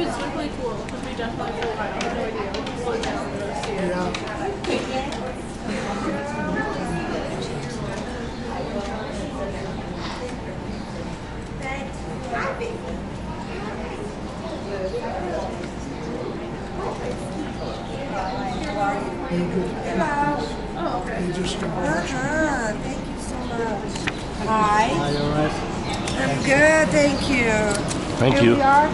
was really cool because we definitely flew by. I had no idea. We just slowed down to go see it. Oh, okay. Thank you so much. Hi. Hi, all right. I'm good, thank you. Thank Here you. we are.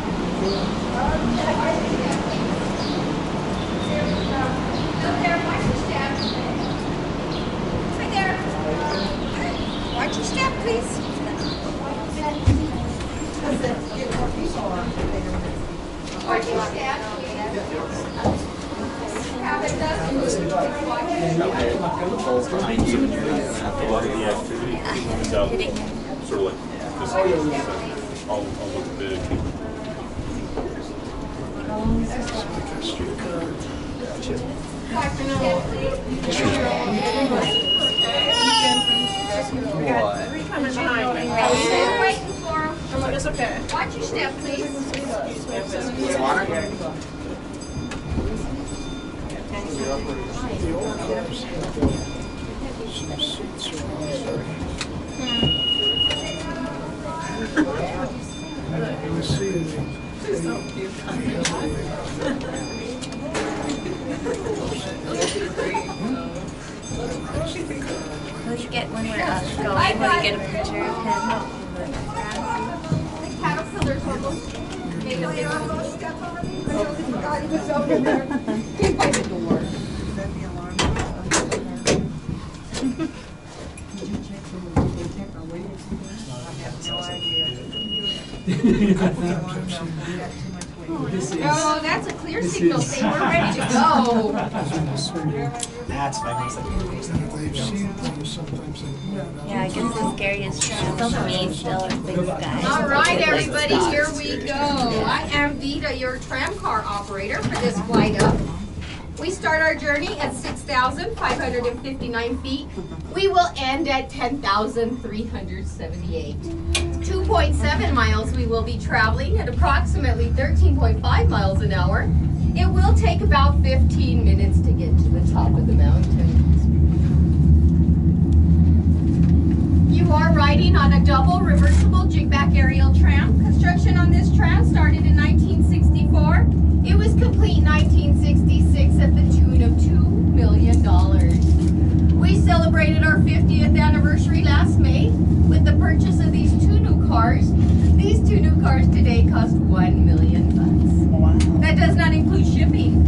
Hi there. Watch your step, please. Watch your step, Behind you, and you're going to have a lot of the activity comes out sort of like this. I'll look big. Three coming behind me. waiting for him. I'm like, it's okay. Watch your step, please. Will you get when we're going? Will you get a picture of him? The caterpillars almost made a big step on me. I totally forgot he was over there. Came by the door. Oh, that's a clear signal. Say we're ready to go. That's magnificent. Yeah, I guess the scariest still for me, still a big guy. All right, everybody, here we go. I am Vita, your tram car operator for this flight up. We start our journey at 6,559 feet. We will end at 10,378. 2.7 miles we will be traveling at approximately 13.5 miles an hour. It will take about 15 minutes to get to the top of the mountain. You are riding on a double reversible jigback aerial tram. Construction on this tram started in 1964. It was complete in 1966 at the tune of $2 million. We celebrated our 50th anniversary last May with the purchase of these two new cars. These two new cars today cost $1 million. Wow. That does not include shipping.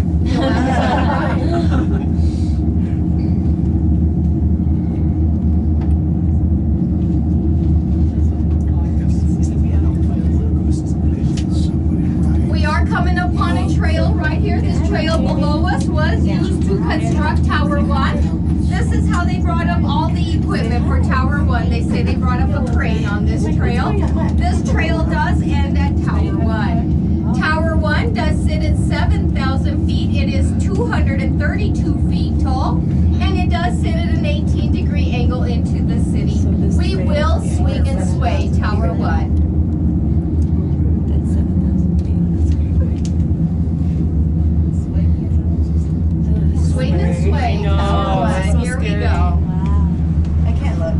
We are coming upon a trail right here. This trail below us was used to construct Tower 1. This is how they brought up all the equipment for Tower 1. They say they brought up a crane on this trail. This trail does end at Tower 1. Tower 1 does sit at 7,000 feet. It is 232 feet tall, and it does sit at an 18-degree angle into the city. We will swing and sway Tower 1. That's 7,000 feet. Swing and sway Tower 1. Here we go. Wow. I can't look.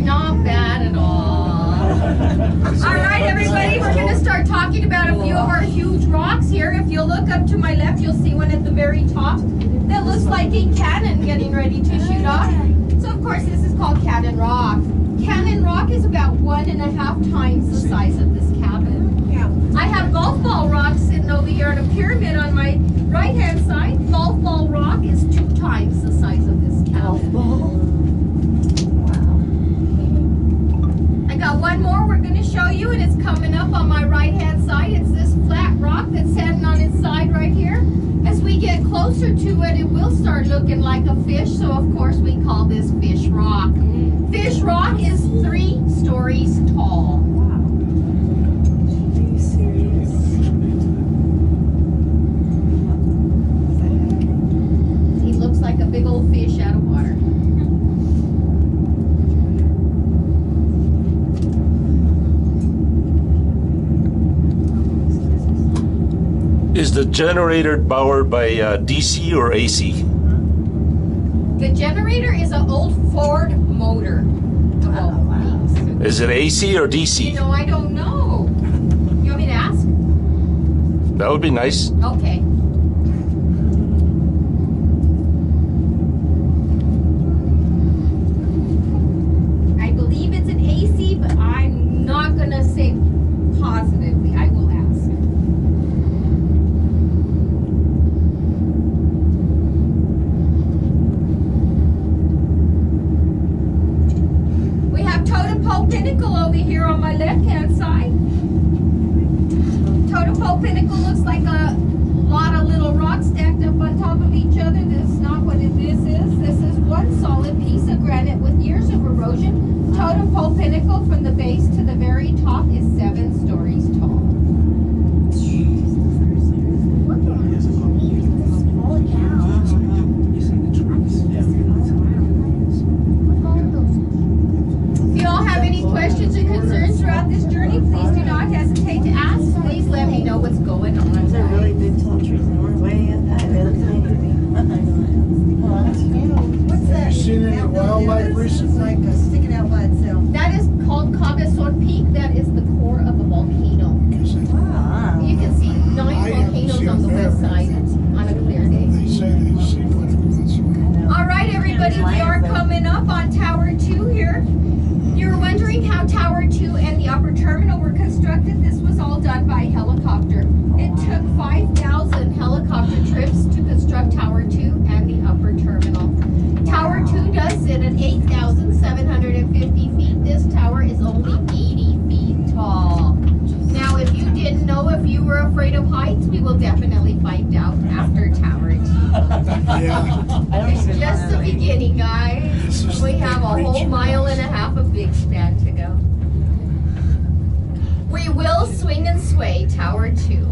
Not bad at all. All right, everybody, we're going to start talking about a few of our huge rocks here. If you'll look up to my left, you'll see one at the very top that looks like a cannon getting ready to shoot off. So, of course, this is called Cannon Rock. Cannon Rock is about 1.5 times the size of this cabin. I have golf ball rock sitting over here in a pyramid on my right-hand side. Golf ball rock is 2 times the size of this cabin. I got one more we're going to show you, and it's coming up on my right-hand side. It's this flat rock that's standing on its side right here. As we get closer to it, it will start looking like a fish, so of course we call this Fish Rock. Fish Rock is 3 stories tall. He looks like a big old fish out of water. Is the generator powered by DC or AC? The generator is an old Ford motor. Is it AC or DC? You know, I don't know. You want me to ask? That would be nice. Okay. I believe it's an AC, but I'm not going to say positively. I will ask. We have Totem Pole Pinnacle over here on my left-hand side. Totem Pole Pinnacle looks like a lot of little rocks stacked up on top of each other. This is not what this is. This is one solid piece of granite with years of erosion. Totem Pole Pinnacle from the base to the very top is 7 stories tall. If you all have any questions or concerns throughout this journey, please do not hesitate to ask. Please let me know what's going on. Those are really big tall trees, and we're way up high. They're tiny. What's that? Have you seen any wildlife recently? Like sticking out by itself. That is called Cabezon Peak. That is the core of a volcano. Wow. You can see 9 volcanoes on the west side on a clear day. They say they see one once in a while. All right, everybody, we are coming up on Tower 2 here. You're wondering how Tower 2 and the upper terminal were constructed. This was all done by helicopter. It took 5,000 helicopter trips to construct Tower 2 and the upper terminal. Tower 2 does sit at 8,750 feet. This tower is only 80 feet tall. Now, if you didn't know, if you were afraid of heights, we will definitely find out after Tower 2. Yeah. It's just the beginning, guys. We have a whole mile and a half of big span to go. We will swing and sway Tower 2.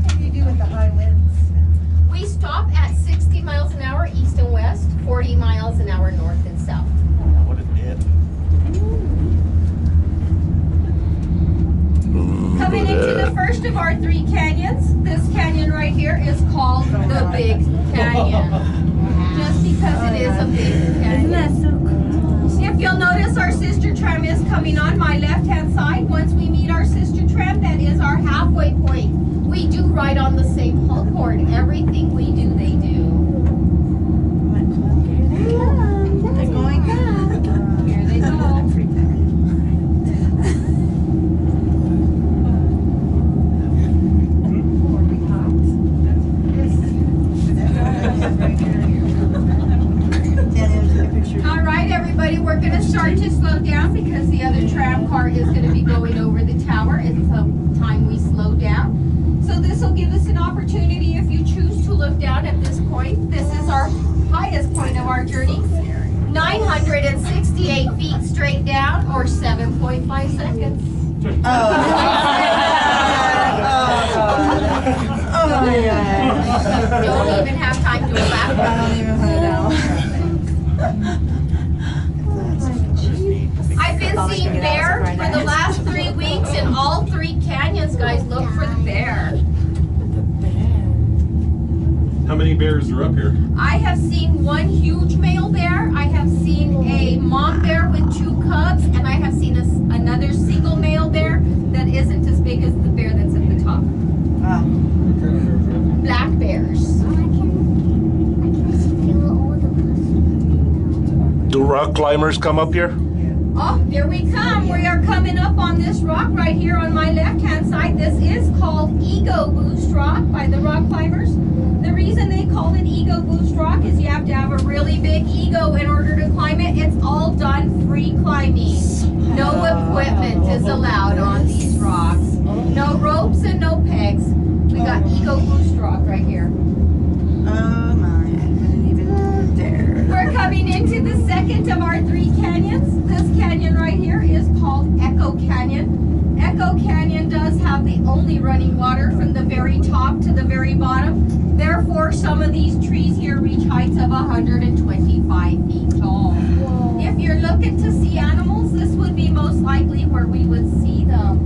What do you do with the high winds? We stop at 60 miles an hour east and west, 40 miles an hour north and south. What a dip. Coming into the first of our 3 canyons, this canyon right here is called the Big Canyon. Just because it is a big canyon. Isn't that so cool? If you'll notice, our sister tram is coming on my left-hand side. Once we meet our sister tram, that is our halfway point. We do ride on the same hull cord. Everything we do, they do. Here they come. They're going back. Here they go. All right, everybody, we're going to start to slow down because the other tram car is going to be going over the tower. It's time we slow down. So this will give us an opportunity if you choose to look down at this point. This is our highest point of our journey. 968 feet straight down, or 7.5 seconds. Don't even have time to elaborate. I've been seeing bear for the last 3 weeks in all 3 canyons, guys. Look for the bear. How many bears are up here? I have seen 1 huge male bear. I have seen a mom bear with 2 cubs, and I have seen another single male bear that isn't as big as the bear that's at the top. Wow. Black bears. Do rock climbers come up here? Oh, here we come. We are coming up on this rock right here on my left-hand side. This is called Ego Boost Rock by the rock climbers. The reason they call it Ego Boost Rock is you have to have a really big ego in order to climb it. It's all done free climbing. No equipment is allowed on these rocks. No ropes and no pegs. We got Ego Boost Rock right here. Oh my, I didn't even dare. We're coming into the second of our 3 canyons. This canyon right here is called Echo Canyon. Echo Canyon does have the only running water from the very top to the very bottom. Therefore, some of these trees here reach heights of 125 feet tall. If you're looking to see animals, this would be most likely where we would see them.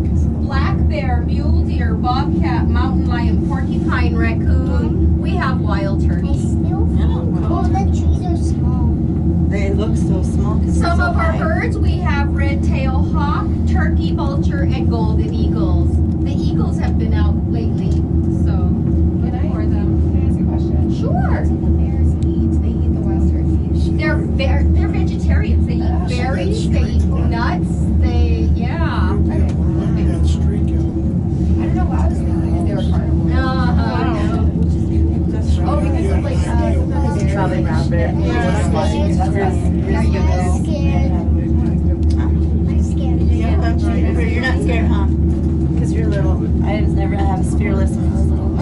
Black bear, mule deer, bobcat, mountain lion, porcupine, raccoon. We have wild turkeys. Oh, the trees are small. They look so small. Some of our birds, we have red-tailed hawk, turkey, vulture, and golden eagles. The eagles have been out lately, so look for them. Can I ask a question? Sure. The bears eat. They eat the wild turkeys. They're vegetarians. They eat berries, they eat nuts, yeah. That streak out. I don't know why I was thinking they were carnivores. Oh, because of like Probably around there. There you I'm go. scared. I'm scared. You're not scared, huh? Because you're little. I was never have fearless when I was little.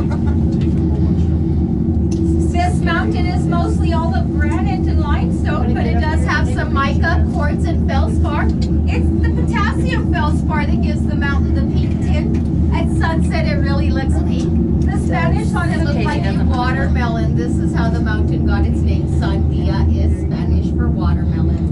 This mountain is mostly all of granite and limestone, but it does have some mica, quartz, and feldspar. It's the potassium feldspar that gives the mountain the pink tint. At sunset, it really looks pink. The Spanish thought it looked like a watermelon. This is how the mountain got its name. Sandia is Spanish for watermelon.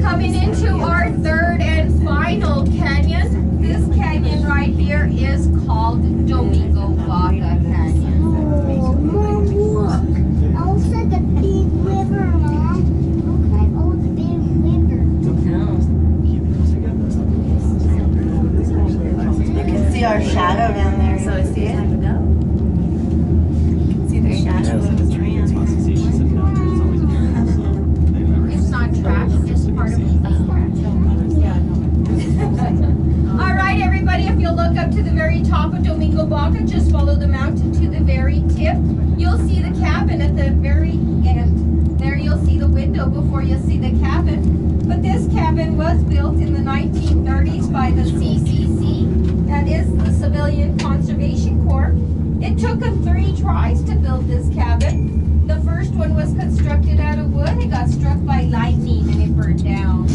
Coming into our third and final canyon. This canyon right here is called Domingo Vaca Canyon. Oh, Mom, look. Also the big river, Mom. Okay. Oh, the big river. You can see our shadow down there. So I see it. You can see the shadow of the tree. It's not trash, it's just part of it. All right, everybody, if you'll look up to the very top of Domingo Vaca, just follow the mountain to the very tip. You'll see the cabin at the very end. There you'll see the window before you see the cabin. But this cabin was built in the 1930s by the CCC, that is the Civilian Conservation Corps. It took them 3 tries to build this cabin. The first one was constructed out of wood. It got struck by lightning and it burned down.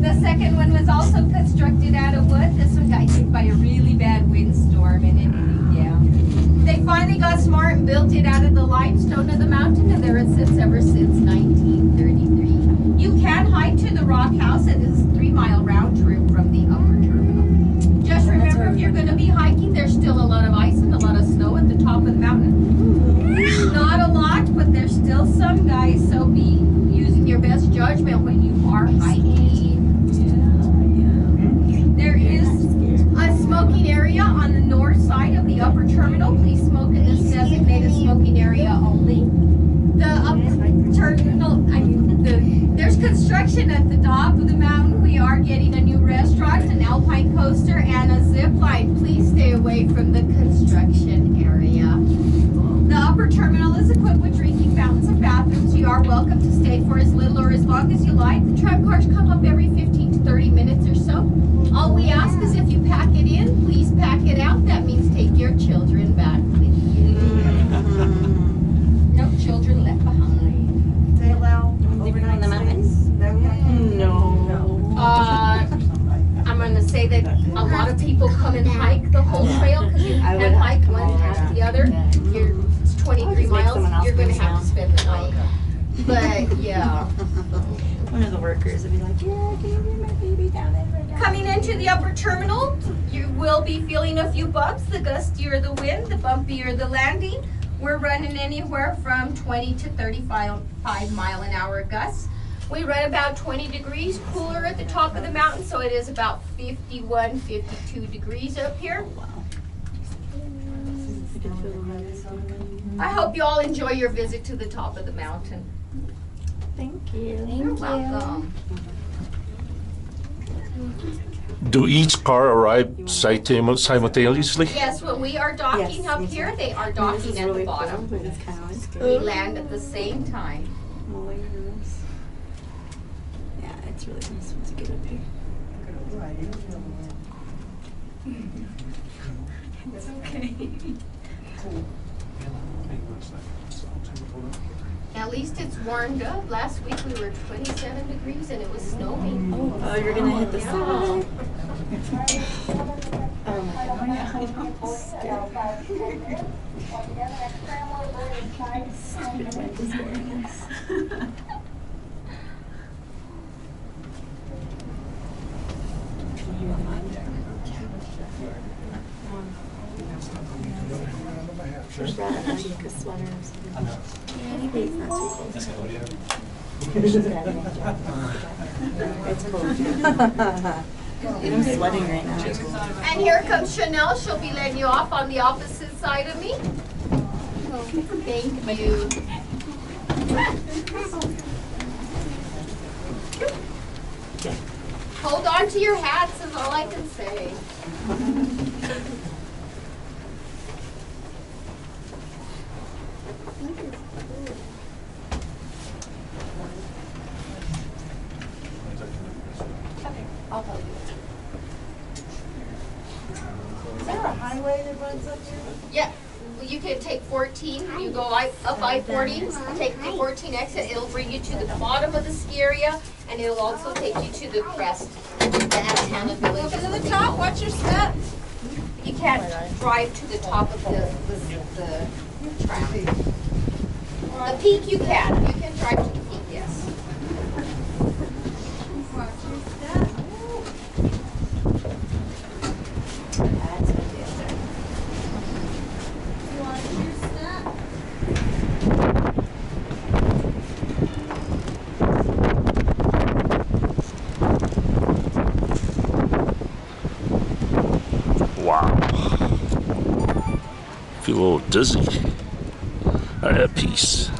The second one was also constructed out of wood. This one got hit by a really bad windstorm and it blew down. They finally got smart and built it out of the limestone of the mountain, and there it sits ever since 1933. You can hike to the rock house. It is a 3-mile round trip from the upper terminal. Just remember, if you're going to be hiking, there's still a lot of ice and a lot of snow at the top of the mountain. Not a lot, but there's still some, guys, so be using your best judgment when you are hiking. There is a smoking area on the north side of the upper terminal. Please smoke in this designated smoking area only. The upper terminal, there's construction at the top of the mountain. We are getting a new restaurant, an alpine coaster, and a zip line. Please stay away from the construction area. The upper terminal is equipped with drinking fountains and bathrooms. You are welcome to stay for as little or as long as you like. The tram cars come up every 15 to 30 minutes or so. All we ask is if you pack it in, please pack it out. That means take your children back with you. No children left behind. They allow overnight on the mountains? No. I'm going to say that a lot of people come and hike the whole trail because you can hike one past the other. It's 23 miles. You're going to have to spend the night. But yeah. One of the workers would be like, yeah, can you bring my baby down there? Coming into the upper terminal, you will be feeling a few bumps. The gustier the wind, the bumpier the landing. We're running anywhere from 20 to 35 mile an hour gusts. We run about 20 degrees cooler at the top of the mountain, so it is about 51, 52 degrees up here. I hope you all enjoy your visit to the top of the mountain. Thank you. You're welcome. Do each car arrive simultaneously? Yes, when we are docking up here, they are docking at the bottom. We land at the same time. Yeah, it's really nice to get up here. It's okay. At least it's warmed up. Last week we were 27 degrees and it was snowing. Oh, you're gonna hit the Yeah. sun. Oh my god. Stupid wind is getting us. Can you hear the wind? There's that like a sweater or something. Maybe it's not too cold. She's got a nice jacket. It's cold. I'm sweating right now. And here comes Chanel. She'll be letting you off on the opposite side of me. Thank you. Hold on to your hats is all I can say. Okay, I'll tell you. Is there a highway that runs up here? Yeah, well, you can take 14, you go up I-40, take the 14 exit, it'll bring you to the bottom of the ski area, and it'll also take you to the crest, the Antenna Village. To the top, watch your step. You can't drive to the top of the track. The peak you can drive to the peak, yes. That's a good. Wow. Feel a little dizzy. All right, peace.